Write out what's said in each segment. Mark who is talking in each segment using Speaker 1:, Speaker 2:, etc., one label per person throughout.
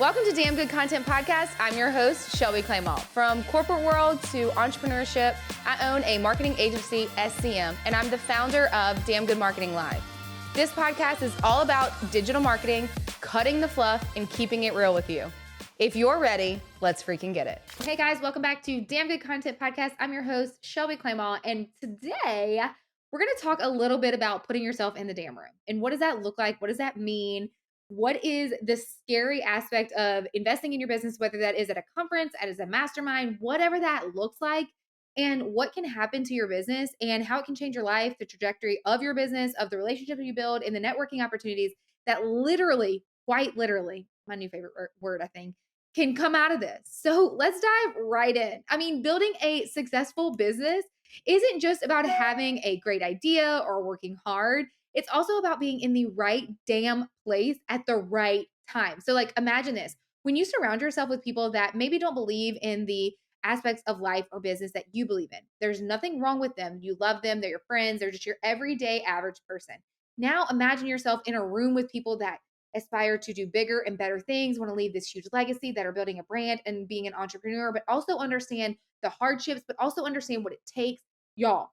Speaker 1: Welcome to Damn Good Content Podcast. I'm your host, Shelby Clement. From corporate world to entrepreneurship, I own a marketing agency, SCM, and I'm the founder of Damn Good Marketing Live. This podcast is all about digital marketing, cutting the fluff, and keeping it real with you. If you're ready, let's freaking get it. Hey guys, welcome back to Damn Good Content Podcast. I'm your host, Shelby Clement, and today we're going to talk a little bit about putting yourself in the damn room. And what does that look like? What does that mean? What is the scary aspect of investing in your business, whether that is at a conference, as a mastermind, whatever that looks like, and what can happen to your business and how it can change your life, the trajectory of your business, of the relationship you build, and the networking opportunities that literally, quite literally, my new favorite word, I think, can come out of this. So let's dive right in. I mean, building a successful business isn't just about having a great idea or working hard. It's also about being in the right damn place at the right time. So, like, imagine this. When you surround yourself with people that maybe don't believe in the aspects of life or business that you believe in, there's nothing wrong with them. You love them, they're your friends, they're just your everyday average person. Now, imagine yourself in a room with people that aspire to do bigger and better things, want to leave this huge legacy, that are building a brand and being an entrepreneur, but also understand the hardships, but also understand what it takes. Y'all,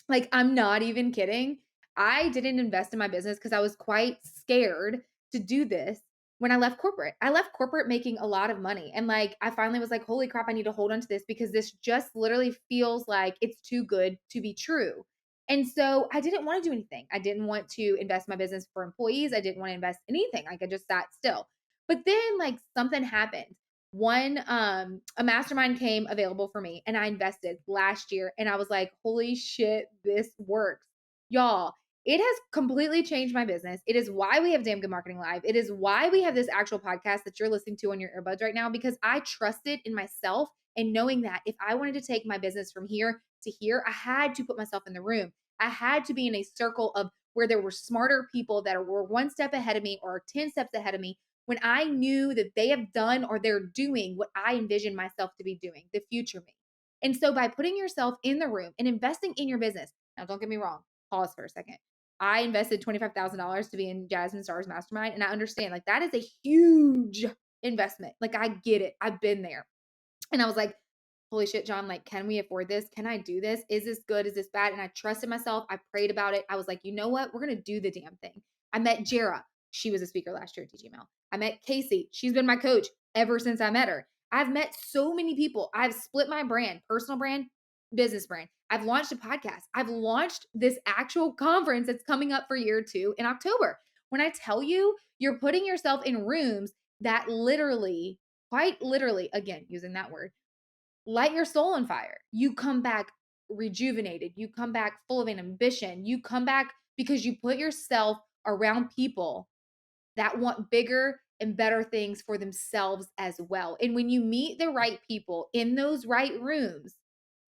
Speaker 1: like, I'm not even kidding. I didn't invest in my business because I was quite scared to do this when I left corporate. I left corporate making a lot of money. And like, I finally was like, holy crap, I need to hold on to this because this just literally feels like it's too good to be true. And so I didn't want to do anything. I didn't want to invest in my business for employees. I didn't want to invest in anything. Like, I just sat still. But then like something happened. A mastermind came available for me and I invested last year and I was like, holy shit, this works. Y'all, it has completely changed my business. It is why we have Damn Good Marketing Live. It is why we have this actual podcast that you're listening to on your earbuds right now, because I trusted in myself and knowing that if I wanted to take my business from here to here, I had to put myself in the room. I had to be in a circle of where there were smarter people that were one step ahead of me or 10 steps ahead of me, when I knew that they have done or they're doing what I envisioned myself to be doing, the future me. And so by putting yourself in the room and investing in your business, now don't get me wrong, pause for a second. I invested $25,000 to be in Jasmine Star's mastermind. And I understand, like, that is a huge investment. Like, I get it. I've been there. And I was like, holy shit, John, like, can we afford this? Can I do this? Is this good? Is this bad? And I trusted myself. I prayed about it. I was like, you know what? We're going to do the damn thing. I met Jera. She was a speaker last year at DGML. I met Casey. She's been my coach ever since I met her. I've met so many people. I've split my brand, personal brand, business brand. I've launched a podcast. I've launched this actual conference that's coming up for year 2 in October. When I tell you, you're putting yourself in rooms that literally, quite literally, again, using that word, light your soul on fire. You come back rejuvenated. You come back full of an ambition. You come back because you put yourself around people that want bigger and better things for themselves as well. And when you meet the right people in those right rooms,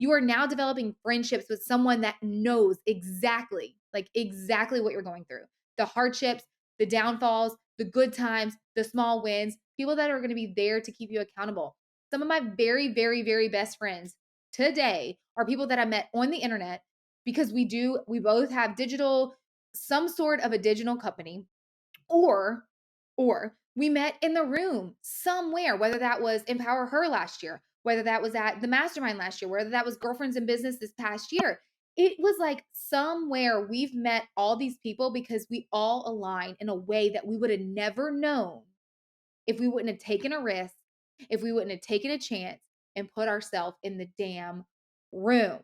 Speaker 1: you are now developing friendships with someone that knows exactly, like exactly what you're going through. The hardships, the downfalls, the good times, the small wins, people that are going to be there to keep you accountable. Some of my very, very, very best friends today are people that I met on the internet because we both have some sort of a digital company, or we met in the room somewhere, whether that was Empower Her last year, whether that was at the mastermind last year, whether that was Girlfriends in Business this past year. It was like somewhere we've met all these people because we all align in a way that we would have never known if we wouldn't have taken a risk, if we wouldn't have taken a chance and put ourselves in the damn room.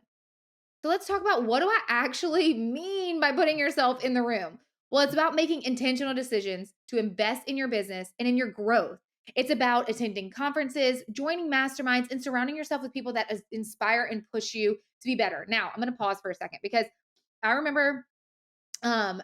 Speaker 1: So let's talk about, what do I actually mean by putting yourself in the room? Well, it's about making intentional decisions to invest in your business and in your growth. It's about attending conferences, joining masterminds, and surrounding yourself with people that inspire and push you to be better. Now, I'm going to pause for a second because I remember I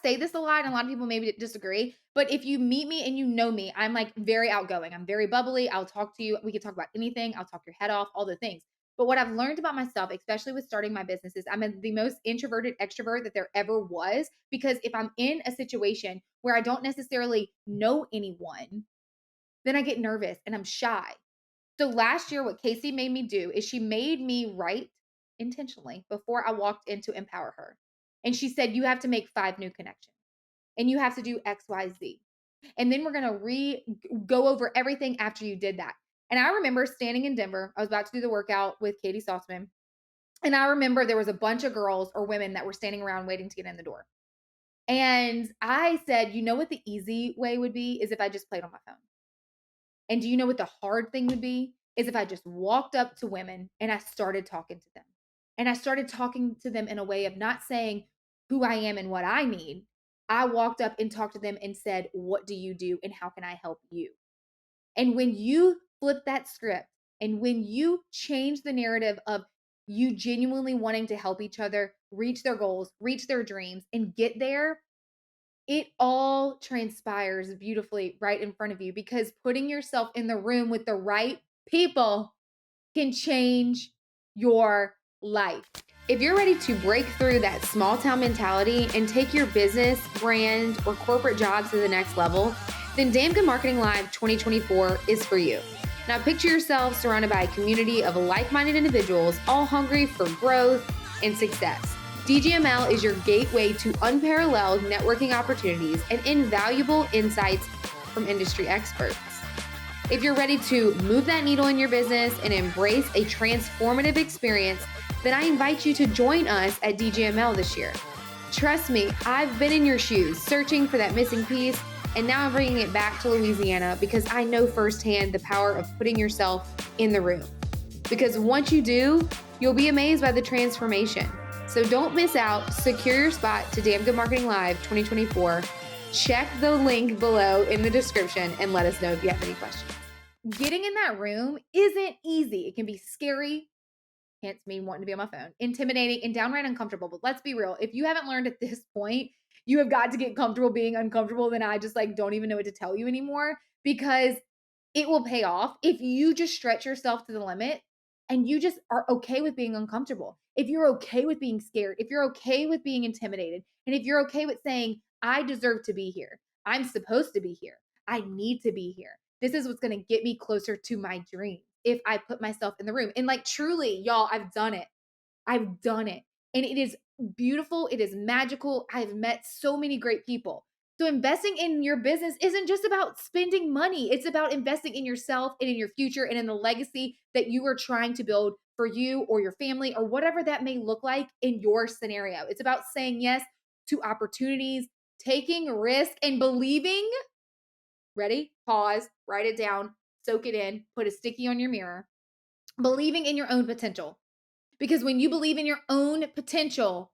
Speaker 1: say this a lot and a lot of people maybe disagree, but if you meet me and you know me, I'm like very outgoing. I'm very bubbly. I'll talk to you. We can talk about anything. I'll talk your head off, all the things. But what I've learned about myself, especially with starting my business, is the most introverted extrovert that there ever was. Because if I'm in a situation where I don't necessarily know anyone, then I get nervous and I'm shy. So last year, what Casey made me do is she made me write intentionally before I walked in to Empower Her. And she said, you have to make 5 new connections and you have to do X, Y, Z. And then we're going to go over everything after you did that. And I remember standing in Denver. I was about to do the workout with Katie Saltzman. And I remember there was a bunch of girls or women that were standing around waiting to get in the door. And I said, you know what the easy way would be is if I just played on my phone. And do you know what the hard thing would be? Is if I just walked up to women and I started talking to them. And I started talking to them in a way of not saying who I am and what I need. I walked up and talked to them and said, what do you do and how can I help you? And when you flip that script and when you change the narrative of you genuinely wanting to help each other reach their goals, reach their dreams, and get there, it all transpires beautifully right in front of you because putting yourself in the room with the right people can change your life. If you're ready to break through that small town mentality and take your business, brand, or corporate jobs to the next level, then Damn Good Marketing Live 2024 is for you. Now picture yourself surrounded by a community of like-minded individuals, all hungry for growth and success. DGML is your gateway to unparalleled networking opportunities and invaluable insights from industry experts. If you're ready to move that needle in your business and embrace a transformative experience, then I invite you to join us at DGML this year. Trust me, I've been in your shoes searching for that missing piece, and now I'm bringing it back to Louisiana because I know firsthand the power of putting yourself in the room. Because once you do, you'll be amazed by the transformation. So don't miss out. Secure your spot to Damn Good Marketing Live 2024. Check the link below in the description and let us know if you have any questions. Getting in that room isn't easy. It can be scary, hence me wanting to be on my phone, intimidating, and downright uncomfortable. But let's be real. If you haven't learned at this point, you have got to get comfortable being uncomfortable, then I just don't even know what to tell you anymore because it will pay off if you just stretch yourself to the limit and you just are okay with being uncomfortable. If you're okay with being scared, if you're okay with being intimidated, and if you're okay with saying, I deserve to be here, I'm supposed to be here, I need to be here. This is what's going to get me closer to my dream if I put myself in the room. And truly, y'all, I've done it. I've done it. And it is beautiful. It is magical. I've met so many great people. So investing in your business isn't just about spending money. It's about investing in yourself and in your future and in the legacy that you are trying to build for you or your family or whatever that may look like in your scenario. It's about saying yes to opportunities, taking risk, and believing. Ready? Pause, write it down, soak it in, put a sticky on your mirror. Believing in your own potential. Because when you believe in your own potential,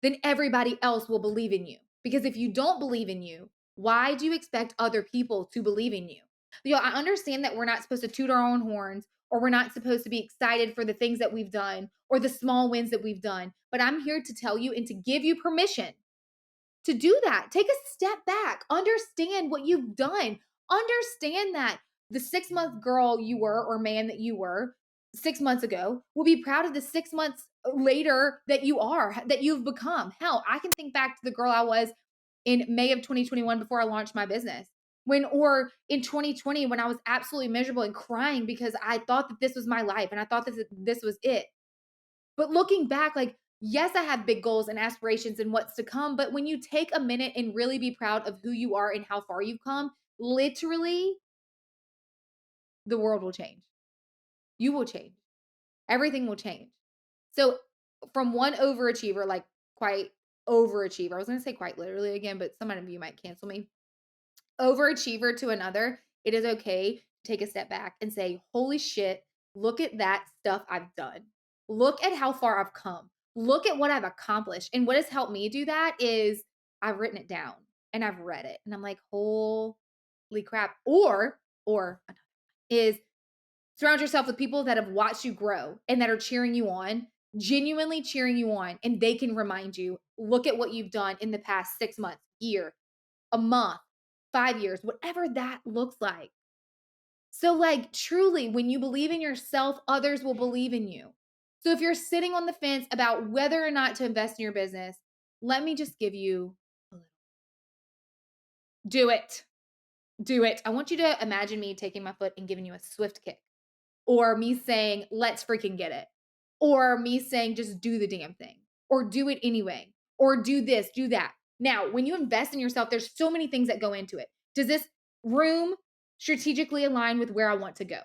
Speaker 1: then everybody else will believe in you. Because if you don't believe in you, why do you expect other people to believe in you? I understand that we're not supposed to toot our own horns or we're not supposed to be excited for the things that we've done or the small wins that we've done. But I'm here to tell you and to give you permission to do that. Take a step back, understand what you've done, understand that the 6-month girl you were or man that you were 6 months ago will be proud of the 6 months later that you are, that you've become. Hell, I can think back to the girl I was in May of 2021 before I launched my business. Or in 2020 when I was absolutely miserable and crying because I thought that this was my life and I thought that this was it. But looking back, yes, I have big goals and aspirations and what's to come. But when you take a minute and really be proud of who you are and how far you've come, literally, the world will change. You will change. Everything will change. So from one overachiever, quite overachiever, I was going to say quite literally again, but some of you might cancel me. Overachiever to another, it is okay to take a step back and say, holy shit, look at that stuff I've done. Look at how far I've come. Look at what I've accomplished. And what has helped me do that is I've written it down and I've read it. And I'm like, holy crap. Or is surround yourself with people that have watched you grow and that are cheering you on, genuinely cheering you on. And they can remind you, look at what you've done in the past 6 months, year, a month, 5 years, whatever that looks like. So truly, when you believe in yourself, others will believe in you. So if you're sitting on the fence about whether or not to invest in your business, let me just give you a little. Do it. Do it. I want you to imagine me taking my foot and giving you a swift kick, or me saying, let's freaking get it, or me saying, just do the damn thing, or do it anyway, or do this, do that. Now, when you invest in yourself, there's so many things that go into it. Does this room strategically align with where I want to go?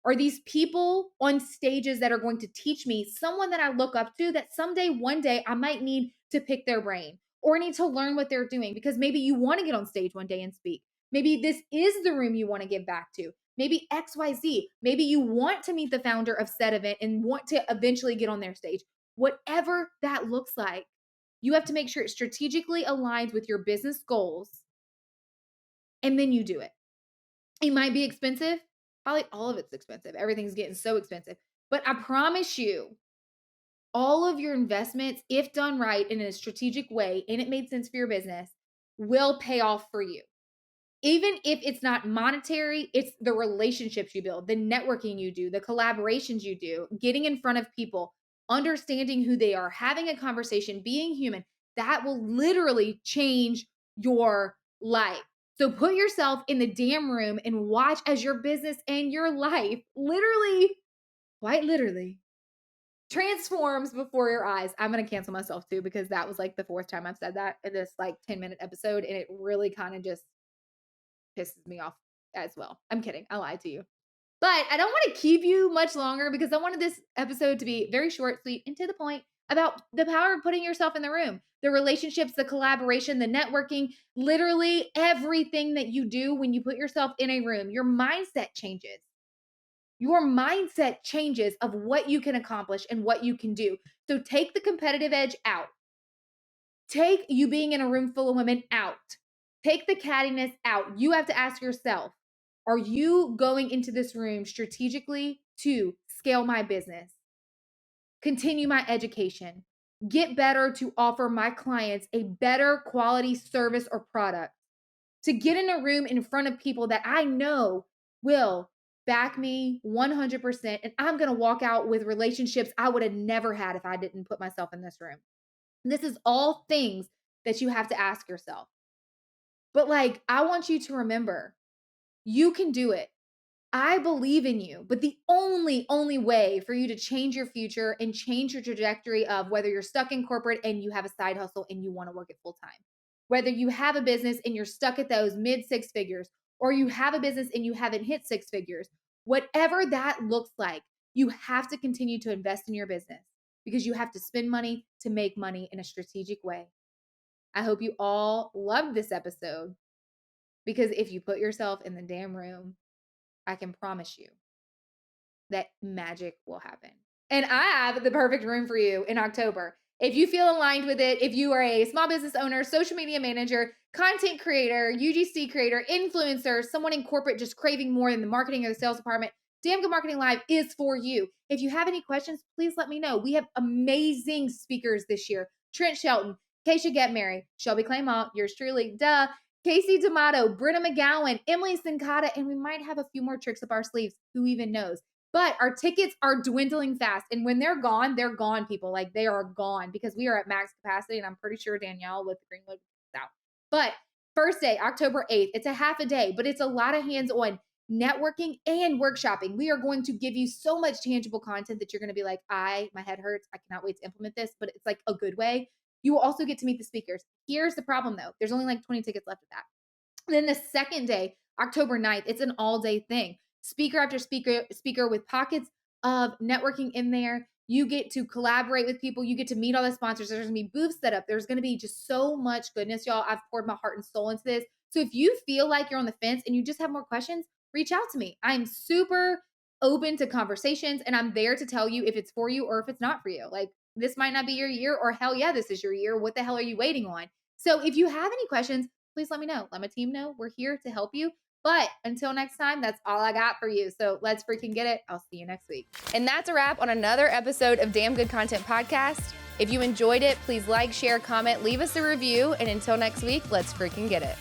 Speaker 1: Are these people on stages that are going to teach me, someone that I look up to that someday, one day, I might need to pick their brain or need to learn what they're doing? Because maybe you want to get on stage one day and speak. Maybe this is the room you want to give back to. Maybe XYZ. Maybe you want to meet the founder of said event and want to eventually get on their stage. Whatever that looks like, you have to make sure it strategically aligns with your business goals, and then you do it. It might be expensive. Probably all of it's expensive. Everything's getting so expensive. But I promise you, all of your investments, if done right in a strategic way and it made sense for your business, will pay off for you. Even if it's not monetary, it's the relationships you build, the networking you do, the collaborations you do, getting in front of people, understanding who they are, having a conversation, being human. That will literally change your life. So put yourself in the damn room and watch as your business and your life literally, quite literally, transforms before your eyes. I'm going to cancel myself too, because that was like the fourth time I've said that in this like 10-minute episode. And it really kind of just pisses me off as well. I'm kidding. I lied to you. But I don't want to keep you much longer because I wanted this episode to be very short, sweet, and to the point about the power of putting yourself in the room, the relationships, the collaboration, the networking, literally everything that you do when you put yourself in a room. Your mindset changes. Your mindset changes of what you can accomplish and what you can do. So take the competitive edge out. Take you being in a room full of women out. Take the cattiness out. You have to ask yourself, are you going into this room strategically to scale my business, continue my education, get better to offer my clients a better quality service or product, to get in a room in front of people that I know will back me 100%, and I'm going to walk out with relationships I would have never had if I didn't put myself in this room. This is all things that you have to ask yourself. But like, I want you to remember, you can do it. I believe in you. But the only way for you to change your future and change your trajectory of whether you're stuck in corporate and you have a side hustle and you want to work it full time, whether you have a business and you're stuck at those mid 6 figures, or you have a business and you haven't hit 6 figures, whatever that looks like, you have to continue to invest in your business because you have to spend money to make money in a strategic way. I hope you all loved this episode, because if you put yourself in the damn room, I can promise you that magic will happen. And I have the perfect room for you in October. If you feel aligned with it, if you are a small business owner, social media manager, content creator, UGC creator, influencer, someone in corporate just craving more in the marketing or the sales department, Damn Good Marketing Live is for you. If you have any questions, please let me know. We have amazing speakers this year. Trent Shelton, Keisha Getmary, Shelby Clement, yours truly, Casey D'Amato, Britta McGowan, Emily Sincata, and we might have a few more tricks up our sleeves. Who even knows? But our tickets are dwindling fast. And when they're gone, people. Like, they are gone because we are at max capacity. And I'm pretty sure Danielle with Greenwood is out. But first day, October 8th, it's a half a day, but it's a lot of hands-on networking and workshopping. We are going to give you so much tangible content that you're going to be like, my head hurts. I cannot wait to implement this, but it's like a good way. You will also get to meet the speakers. Here's the problem though. There's only like 20 tickets left of that. And then the second day, October 9th, it's an all-day thing. Speaker after speaker with pockets of networking in there. You get to collaborate with people. You get to meet all the sponsors. There's going to be booths set up. There's going to be just so much goodness, y'all. I've poured my heart and soul into this. So if you feel like you're on the fence and you just have more questions, reach out to me. I'm super open to conversations, and I'm there to tell you if it's for you or if it's not for you. Like, this might not be your year, or hell yeah, this is your year. What the hell are you waiting on? So if you have any questions, please let me know. Let my team know. We're here to help you. But until next time, that's all I got for you. So let's freaking get it. I'll see you next week. And that's a wrap on another episode of Damn Good Content Podcast. If you enjoyed it, please like, share, comment, leave us a review. And until next week, let's freaking get it.